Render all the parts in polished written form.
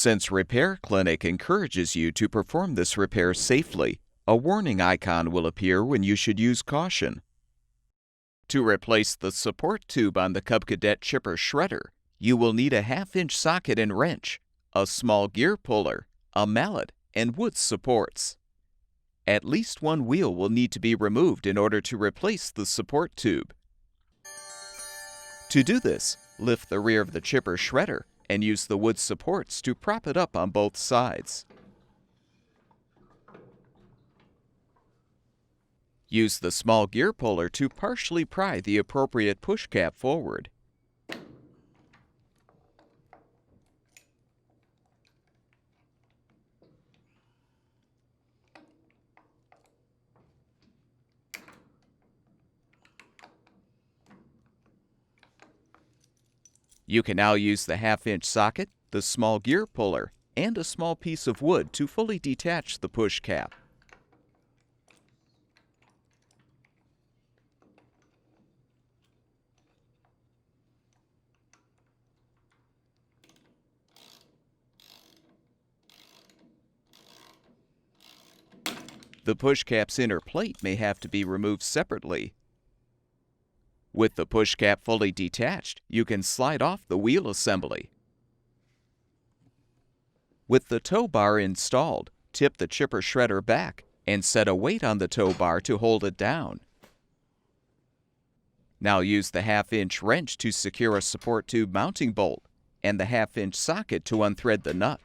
Since Repair Clinic encourages you to perform this repair safely, a warning icon will appear when you should use caution. To replace the support tube on the Cub Cadet Chipper Shredder, you will need a 1/2-inch socket and wrench, a small gear puller, a mallet, and wood supports. At least one wheel will need to be removed in order to replace the support tube. To do this, lift the rear of the chipper shredder and use the wood supports to prop it up on both sides. Use the small gear puller to partially pry the appropriate push cap forward. You can now use the 1/2-inch socket, the small gear puller, and a small piece of wood to fully detach the push cap. The push cap's inner plate may have to be removed separately. With the push cap fully detached, you can slide off the wheel assembly. With the tow bar installed, tip the chipper shredder back and set a weight on the tow bar to hold it down. Now use the 1/2-inch wrench to secure a support tube mounting bolt and the 1/2-inch socket to unthread the nut.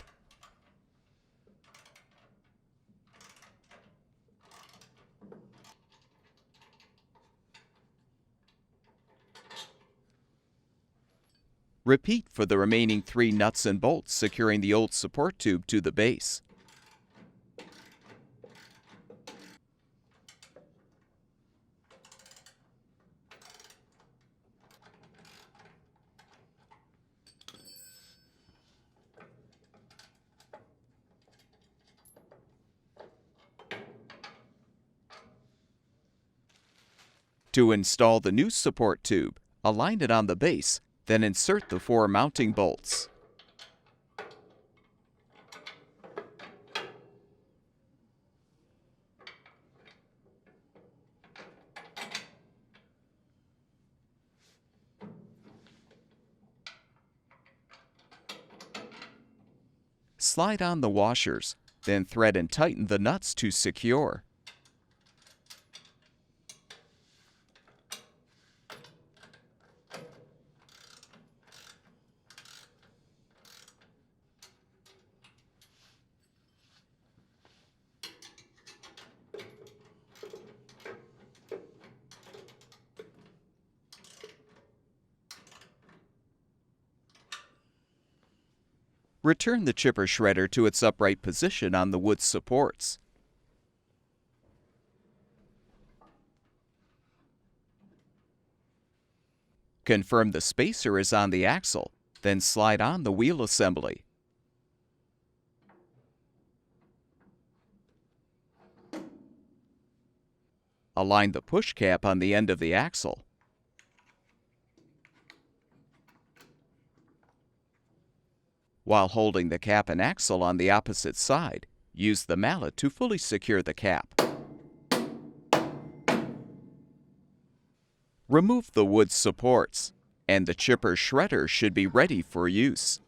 Repeat for the remaining 3 nuts and bolts securing the old support tube to the base. To install the new support tube, align it on the base, then insert the 4 mounting bolts. Slide on the washers, then thread and tighten the nuts to secure. Return the chipper shredder to its upright position on the wood supports. Confirm the spacer is on the axle, then slide on the wheel assembly. Align the push cap on the end of the axle. While holding the cap and axle on the opposite side, use the mallet to fully secure the cap. Remove the wood supports, and the chipper shredder should be ready for use.